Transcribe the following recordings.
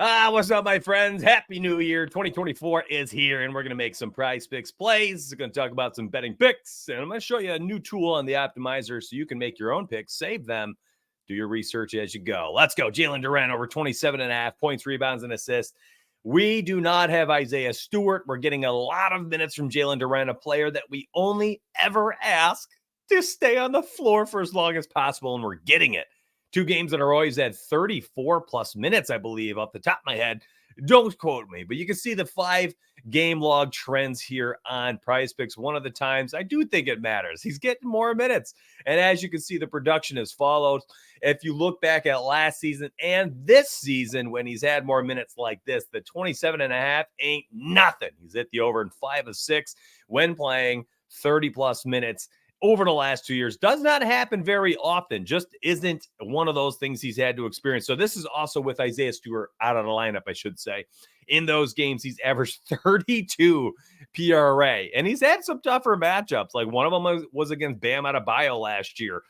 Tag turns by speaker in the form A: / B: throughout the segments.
A: What's up, my friends? Happy New Year. 2024 is here, and we're going to make some PrizePicks plays. We're going to talk about some betting picks, and I'm going to show you a new tool on the optimizer so you can make your own picks, save them, do your research as you go. Let's go. Jalen Duren over 27.5 points, rebounds, and assists. We do not have Isaiah Stewart. We're getting a lot of minutes from Jalen Duren, a player that we only ever ask to stay on the floor for as long as possible, and we're getting it. 2 games in a row, he's had 34 plus minutes, I believe, off the top of my head. Don't quote me, but you can see the 5-game log trends here on PrizePicks. One of the times, I do think it matters. He's getting more minutes. And as you can see, the production has followed. If you look back at last season and this season, when he's had more minutes like this, the 27.5 ain't nothing. He's hit the over in 5 of 6 when playing 30 plus minutes over the last 2 years. Does not happen very often. Just isn't one of those things he's had to experience. So this is also with Isaiah Stewart out of the lineup, I should say. In those games, he's averaged 32 PRA. And he's had some tougher matchups. Like one of them was against Bam Adebayo last year.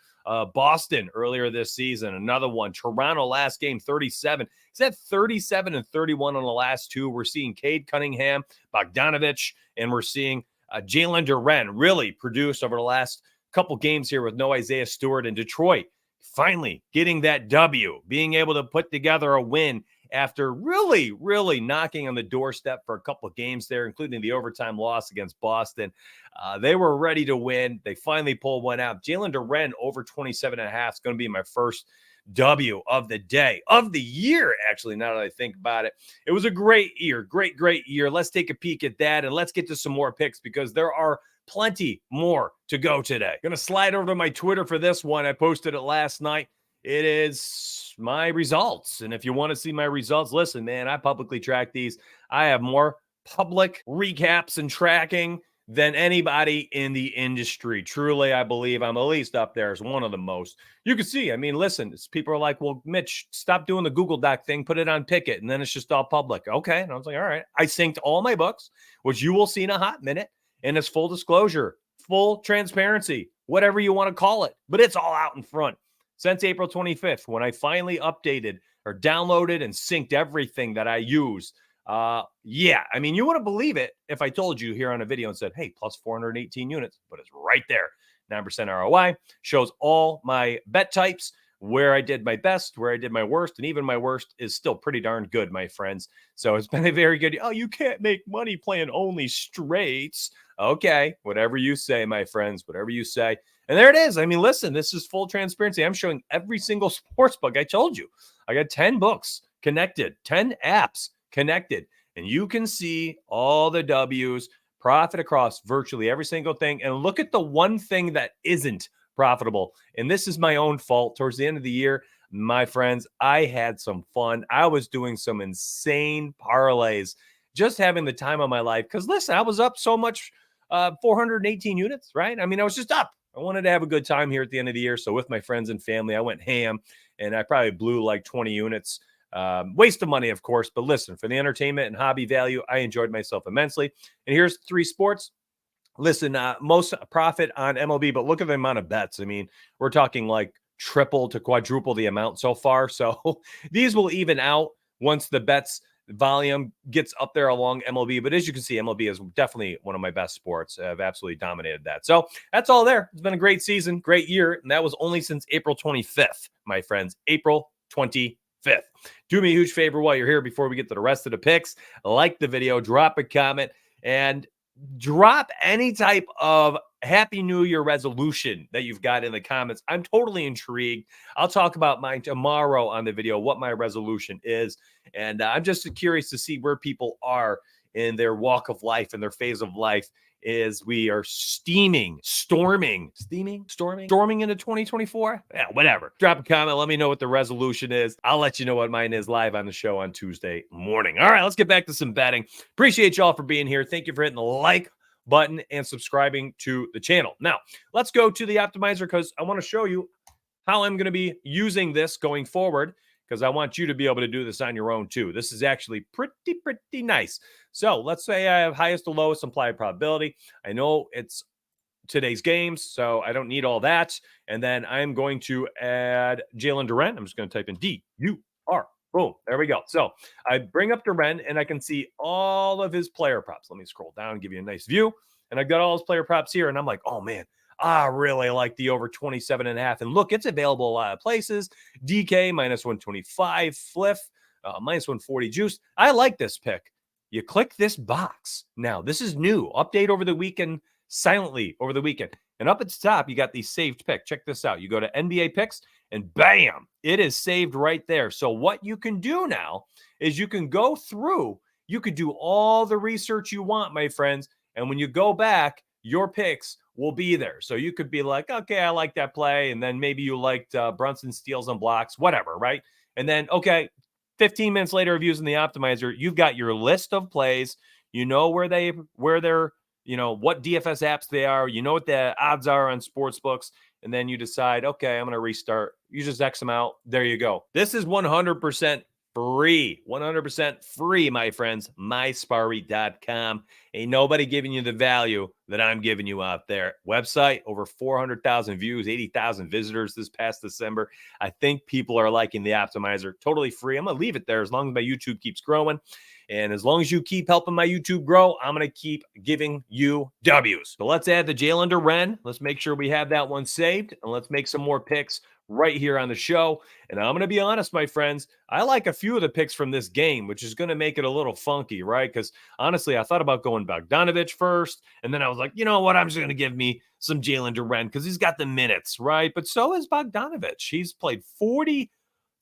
A: Boston earlier this season, another one. Toronto last game, 37. He's had 37 and 31 on the last 2. We're seeing Cade Cunningham, Bogdanovich, and we're seeing Jalen Duren really produced over the last couple games here with no Isaiah Stewart in Detroit. Finally getting that W, being able to put together a win after really knocking on the doorstep for a couple of games there, including the overtime loss against Boston. They were ready to win. They finally pulled one out. Jalen Duren over 27.5 is going to be my first W of the day, of the year, actually, now that I think about it. It was a great year, great year. Let's take a peek at that, and let's get to some more picks because there are plenty more to go today. Going to slide over to my Twitter for this one. I posted it last night. It is my results, and if you want to see my results, listen, man, I publicly track these. I have more public recaps and tracking than anybody in the industry. Truly, I believe I'm at least up there as one of the most. You can see, I mean, listen, people are like, well, Mitch, stop doing the Google Doc thing, put it on Picket, and then it's just all public. Okay. And I was like, all right. I synced all my books, which you will see in a hot minute, and it's full disclosure, full transparency, whatever you want to call it, but it's all out in front. Since April 25th, when I finally updated or downloaded and synced everything that I use. Yeah, I mean, you wouldn't believe it if I told you here on a video and said, hey, plus 418 units, but it's right there. 9% ROI shows all my bet types, where I did my best, where I did my worst, and even my worst is still pretty darn good, my friends. So it's been a very good, oh, you can't make money playing only straights. Okay, whatever you say, my friends, whatever you say. And there it is. I mean, listen, this is full transparency. I'm showing every single sports book. I told you, I got 10 books connected, 10 apps connected, and you can see all the W's, profit across virtually every single thing. And look at the one thing that isn't profitable. And this is my own fault. Towards the end of the year, my friends, I had some fun. I was doing some insane parlays, just having the time of my life. Because listen, I was up so much, 418 units, right? I mean, I was just up. I wanted to have a good time here at the end of the year. So with my friends and family, I went ham, and I probably blew like 20 units. Waste of money, of course, but listen, for the entertainment and hobby value, I enjoyed myself immensely. And here's 3 sports. Listen, most profit on MLB, but look at the amount of bets. I mean, we're talking like triple to quadruple the amount so far. So these will even out once the bets volume gets up there along MLB. But as you can see, MLB is definitely one of my best sports. I've absolutely dominated that. So that's all there. It's been a great season, great year. And that was only since April 25th, my friends, April 25th. Do me a huge favor while you're here before we get to the rest of the picks. Like the video, drop a comment, and drop any type of Happy New Year resolution that you've got in the comments. I'm totally intrigued. I'll talk about mine tomorrow on the video, what my resolution is. And I'm just curious to see where people are in their walk of life and their phase of life is we are storming into 2024. Yeah, whatever. Drop a comment. Let me know what the resolution is. I'll let you know what mine is live on the show on Tuesday morning. All right, let's get back to some betting. Appreciate y'all for being here. Thank you for hitting the like button and subscribing to the channel. Now, let's go to the optimizer because I want to show you how I'm going to be using this going forward, because I want you to be able to do this on your own too. This is actually pretty nice. So let's say I have highest to lowest implied probability. I know it's today's games, so I don't need all that. And then I'm going to add Jalen Duren. I'm just going to type in D-U-R Boom, there we go. So I bring up Duren and I can see all of his player props. Let me scroll down and give you a nice view. And I've got all his player props here. And I'm like, oh man, I really like the over 27.5. And look, it's available a lot of places. DK minus 125, Fliff minus 140 juice. I like this pick. You click this box. Now, this is new. Update over the weekend, silently over the weekend. And up at the top, you got the saved pick. Check this out. You go to NBA picks and bam, it is saved right there. So what you can do now is you can go through, you could do all the research you want, my friends. And when you go back, your picks will be there. So you could be like, okay, I like that play. And then maybe you liked Brunson steals and blocks, whatever, right? And then, okay, 15 minutes later of using the optimizer, you've got your list of plays. You know where they're, you know, what DFS apps they are. You know what the odds are on sports books. And then you decide, okay, I'm going to restart. You just X them out. There you go. This is 100% free. 100% free, my friends. MySparry.com. Ain't nobody giving you the value that I'm giving you out there. Website, over 400,000 views, 80,000 visitors this past December. I think people are liking the optimizer. Totally free. I'm going to leave it there as long as my YouTube keeps growing. And as long as you keep helping my YouTube grow, I'm going to keep giving you W's. So let's add the Jalen Duren. Let's make sure we have that one saved. And let's make some more picks right here on the show. And I'm going to be honest, my friends, I like a few of the picks from this game, which is going to make it a little funky, right? Because honestly, I thought about going Bogdanovich first. And then I was like, you know what? I'm just going to give me some Jalen Duren because he's got the minutes, right? But so is Bogdanovich. He's played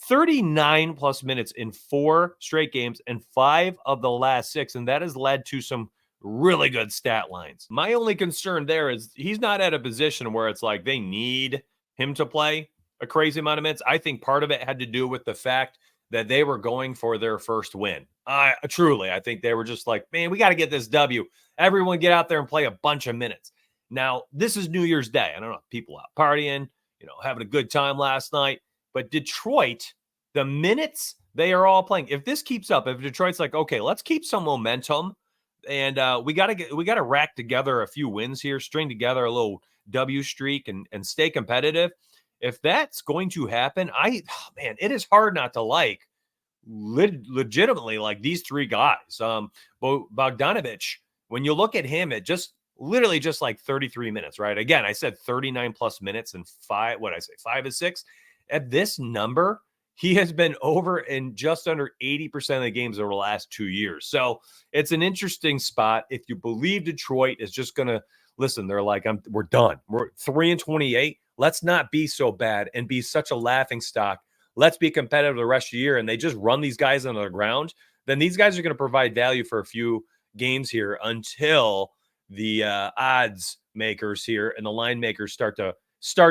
A: 39 plus minutes in 4 straight games and 5 of the last 6. And that has led to some really good stat lines. My only concern there is he's not at a position where it's like they need him to play a crazy amount of minutes. I think part of it had to do with the fact that they were going for their first win. I think they were just like, man, we got to get this W. Everyone get out there and play a bunch of minutes. Now, this is New Year's Day. I don't know, people out partying, having a good time last night. But Detroit, the minutes they are all playing, if this keeps up, if Detroit's like, okay, let's keep some momentum, and we gotta rack together a few wins here, string together a little W streak, and stay competitive. If that's going to happen, it is hard not to like legitimately like these 3 guys. Bogdanovich, when you look at him, it just literally just like 33 minutes, right? Again, I said 39 plus minutes and 5 of 6. At this number, he has been over in just under 80% of the games over the last 2 years. So it's an interesting spot. If you believe Detroit is just going to listen, they're like, we're done. We're 3-28. Let's not be so bad and be such a laughing stock. Let's be competitive the rest of the year. And they just run these guys on the ground. Then these guys are going to provide value for a few games here until the odds makers here and the line makers start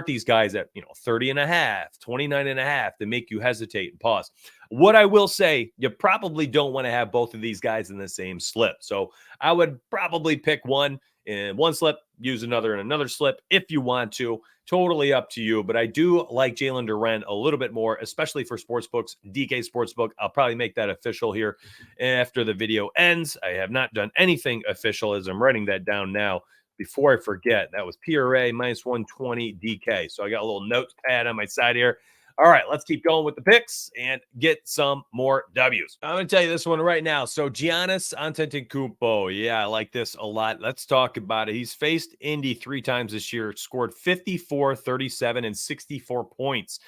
A: these guys at 30.5, 29.5 to make you hesitate and pause. What I will say, you probably don't want to have both of these guys in the same slip. So I would probably pick one in one slip, use another in another slip if you want to. Totally up to you. But I do like Jalen Duren a little bit more, especially for sportsbooks. DK Sportsbook. I'll probably make that official here after the video ends. I have not done anything official as I'm writing that down now. Before I forget, that was PRA minus 120 DK. So I got a little notepad on my side here. All right, let's keep going with the picks and get some more W's. I'm going to tell you this one right now. So Giannis Antetokounmpo. Yeah, I like this a lot. Let's talk about it. He's faced Indy 3 times this year, scored 54, 37, and 64 points.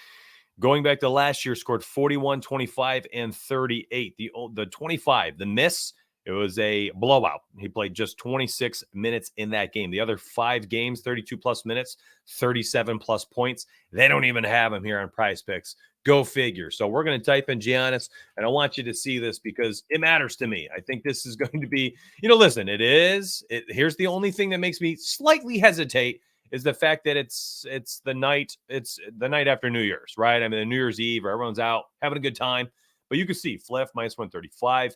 A: Going back to last year, scored 41, 25, and 38. The 25, the miss, it was a blowout. He played just 26 minutes in that game. The other 5 games, 32 plus minutes, 37 plus points. They don't even have him here on PrizePicks. Go figure. So we're going to type in Giannis, and I want you to see this because it matters to me. I think this is going to be, listen, here's the only thing that makes me slightly hesitate is the fact that it's the night after New Year's, right? I mean, the New Year's Eve, everyone's out having a good time. But you can see Fliff minus 135.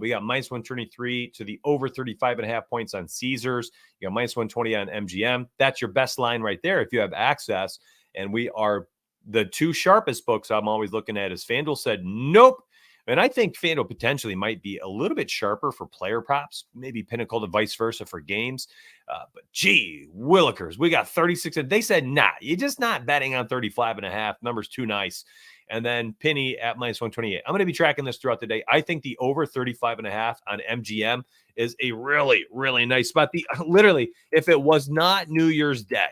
A: We got minus 123 to the over 35.5 points on Caesars. You got minus 120 on MGM. That's your best line right there if you have access. And we are the 2 sharpest books I'm always looking at is FanDuel said nope. And I think FanDuel potentially might be a little bit sharper for player props, maybe Pinnacle to vice versa for games. But gee, Willikers, we got 36. And they said, nah, you're just not betting on 35.5. Number's too nice. and then Penny at -128. I'm going to be tracking this throughout the day. I think the over 35.5 on MGM is a really, really nice spot. Literally, if it was not New Year's Day,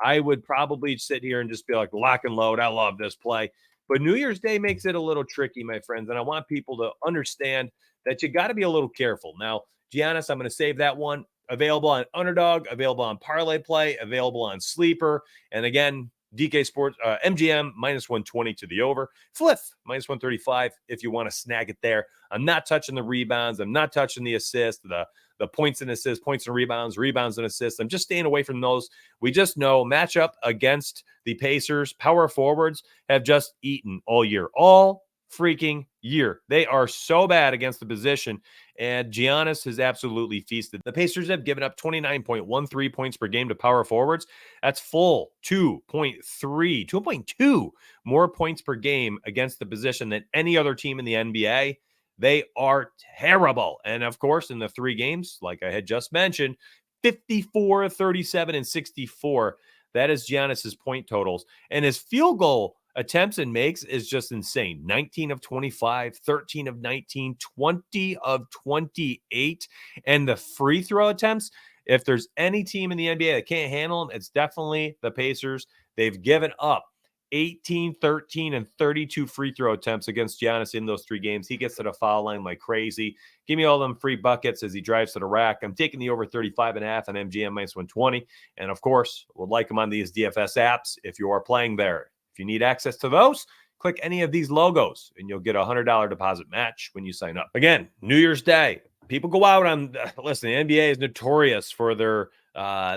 A: I would probably sit here and just be like, lock and load. I love this play. But New Year's Day makes it a little tricky, my friends. And I want people to understand that you got to be a little careful. Now, Giannis, I'm going to save that one. Available on Underdog, available on Parlay Play, available on Sleeper. And again, DK Sports, MGM -120 to the over. Flip -135 if you want to snag it there. I'm not touching the rebounds. I'm not touching the assists, the points and assists, points and rebounds, rebounds and assists. I'm just staying away from those. We just know matchup against the Pacers. Power forwards have just eaten all year. All freaking year. They are so bad against the position, and Giannis has absolutely feasted. The Pacers have given up 29.13 points per game to power forwards. That's full 2.2 more points per game against the position than any other team in the NBA. They are terrible. And of course, in the 3 games, like I had just mentioned, 54, 37, and 64. That is Giannis's point totals. And his field goal attempts and makes is just insane. 19 of 25, 13 of 19, 20 of 28. And the free throw attempts, if there's any team in the NBA that can't handle them, it's definitely the Pacers. They've given up 18, 13, and 32 free throw attempts against Giannis in those 3 games. He gets to the foul line like crazy. Give me all them free buckets as he drives to the rack. I'm taking the over 35.5 on MGM -120. And of course, would like them on these DFS apps if you are playing there. If you need access to those, click any of these logos and you'll get a $100 deposit match when you sign up. Again, New Year's Day. People go out on, listen, the NBA is notorious for their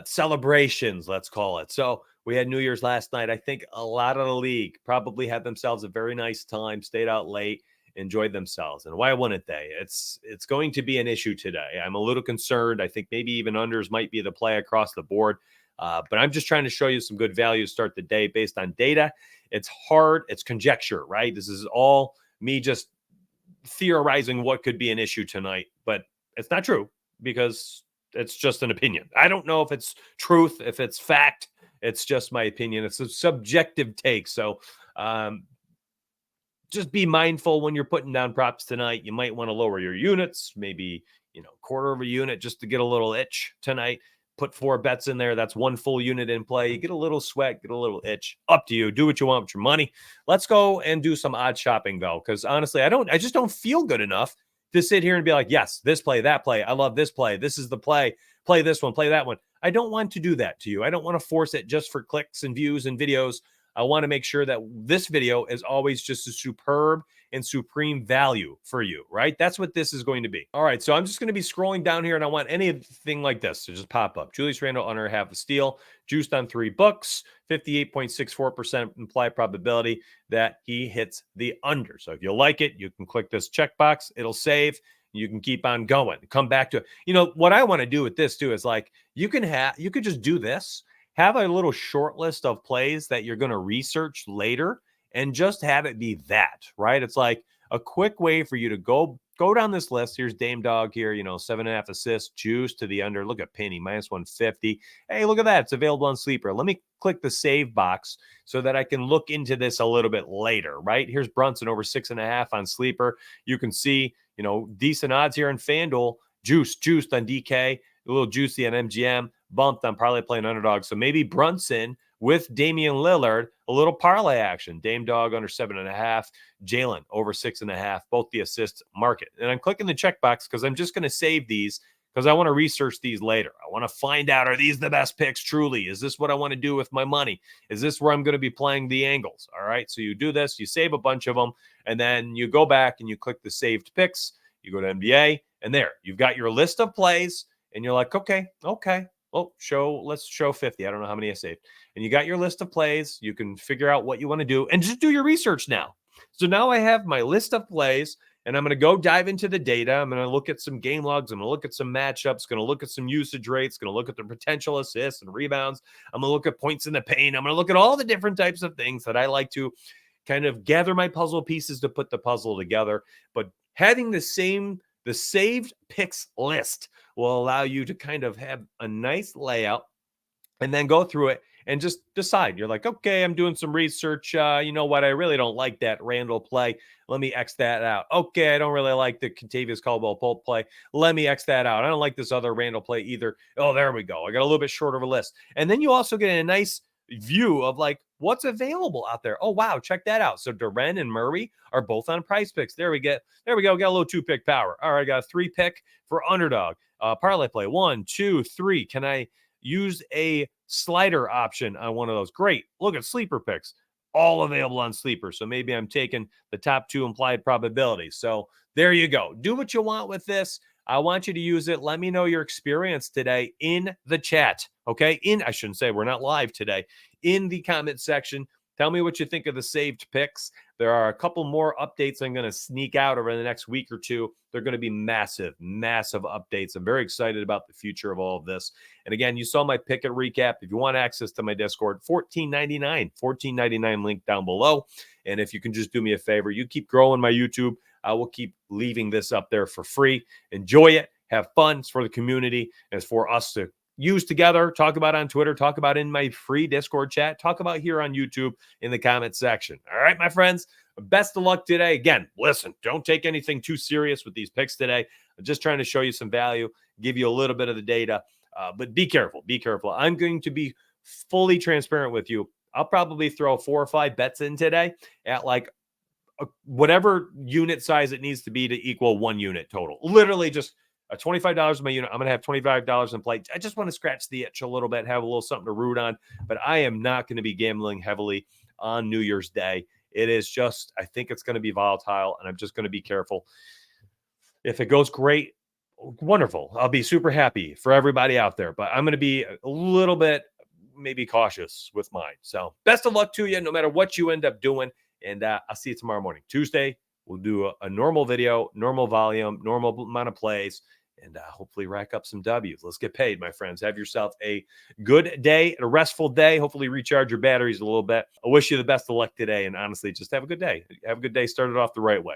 A: celebrations, let's call it. So we had New Year's last night. I think a lot of the league probably had themselves a very nice time, stayed out late, enjoyed themselves. And why wouldn't they? It's going to be an issue today. I'm a little concerned. I think maybe even unders might be the play across the board. But I'm just trying to show you some good value to start the day based on data. It's hard. It's conjecture, right? This is all me just theorizing what could be an issue tonight, but it's not true because it's just an opinion. I don't know if it's truth, if it's fact. It's just my opinion. It's a subjective take. So just be mindful when you're putting down props tonight. You might want to lower your units, maybe, quarter of a unit just to get a little itch tonight. Put 4 bets in there. That's 1 full unit in play. You get a little sweat, get a little itch. Up to you. Do what you want with your money. Let's go and do some odd shopping, though, because honestly, I just don't feel good enough to sit here and be like, yes, this play, that play. I love this play. This is the play. Play this one, play that one. I don't want to do that to you. I don't want to force it just for clicks and views and videos. I want to make sure that this video is always just a superb and supreme value for you, right? That's what this is going to be. All right, so I'm just going to be scrolling down here, and I want anything like this to just pop up. Julius Randle under half a steal, juiced on 3 books, 58.64% implied probability that he hits the under. So if you like it, you can click this checkbox. It'll save. You can keep on going. Come back to it. What I want to do with this too is like you could just do this. Have a little short list of plays that you're going to research later and just have it be that, right? It's like a quick way for you to go down this list. Here's Dame Dog here, 7.5 assists, juice to the under. Look at Penny, -150. Hey, look at that. It's available on Sleeper. Let me click the save box so that I can look into this a little bit later, right? Here's Brunson over 6.5 on Sleeper. You can see, decent odds here in FanDuel. Juiced on DK, a little juicy on MGM, bumped on Parlay Play and Underdog. So maybe Brunson with Damian Lillard, a little parlay action. Dame Dog under 7.5, Jalen over 6.5, both the assist market. And I'm clicking the checkbox because I'm just going to save these because I want to research these later. I want to find out, are these the best picks truly? Is this what I want to do with my money? Is this where I'm going to be playing the angles? All right, so you do this, you save a bunch of them, and then you go back and you click the saved picks. You go to NBA, and there, you've got your list of plays, and you're like, okay. Well, let's show 50. I don't know how many I saved. And you got your list of plays. You can figure out what you want to do and just do your research now. So now I have my list of plays, and I'm going to go dive into the data. I'm going to look at some game logs. I'm going to look at some matchups, going to look at some usage rates, going to look at the potential assists and rebounds. I'm going to look at points in the paint. I'm going to look at all the different types of things that I like to kind of gather my puzzle pieces to put the puzzle together. But having the saved picks list will allow you to kind of have a nice layout and then go through it and just decide. You're like, okay, I'm doing some research. You know what? I really don't like that Randall play. Let me X that out. Okay, I don't really like the Contavious Caldwell Pope play. Let me X that out. I don't like this other Randall play either. Oh, there we go. I got a little bit shorter of a list. And then you also get a nice view of like what's available out there. Oh, wow, check that out. So Duren and Murray are both on PrizePicks. There we go. Got a little 2-pick power. All right, I got a 3-pick for underdog. Parlay play 1, 2, 3. Can I use a slider option on one of those? Great. Look at sleeper picks, all available on sleeper. So maybe I'm taking the top 2 implied probabilities. So there you go. Do what you want with this. I want you to use it. Let me know your experience today in the chat. Okay. I shouldn't say we're not live today. In the comment section, tell me what you think of the saved picks. There are a couple more updates I'm going to sneak out over the next week or two. They're going to be massive, massive updates. I'm very excited about the future of all of this. And again, you saw my pick and recap. If you want access to my Discord, $14.99 link down below. And if you can just do me a favor, you keep growing my YouTube. I will keep leaving this up there for free. Enjoy it. Have fun. It's for the community. It's for us to use together, talk about on Twitter, talk about in my free Discord chat, talk about here on YouTube in the comment section. All right, my friends, best of luck today. Again, listen, don't take anything too serious with these picks today. I'm just trying to show you some value, give you a little bit of the data, but be careful. Be careful. I'm going to be fully transparent with you. I'll probably throw 4 or 5 bets in today at like whatever unit size it needs to be to equal 1 unit total. Literally just $25 in my unit. I'm going to have $25 in play. I just want to scratch the itch a little bit, have a little something to root on, but I am not going to be gambling heavily on New Year's Day. It is just, I think it's going to be volatile, and I'm just going to be careful. If it goes great, wonderful. I'll be super happy for everybody out there, but I'm going to be a little bit maybe cautious with mine. So best of luck to you, no matter what you end up doing. And I'll see you tomorrow morning. Tuesday, we'll do a normal video, normal volume, normal amount of plays, and hopefully rack up some W's. Let's get paid, my friends. Have yourself a good day, a restful day. Hopefully recharge your batteries a little bit. I wish you the best of luck today, and honestly, just have a good day. Have a good day. Start it off the right way.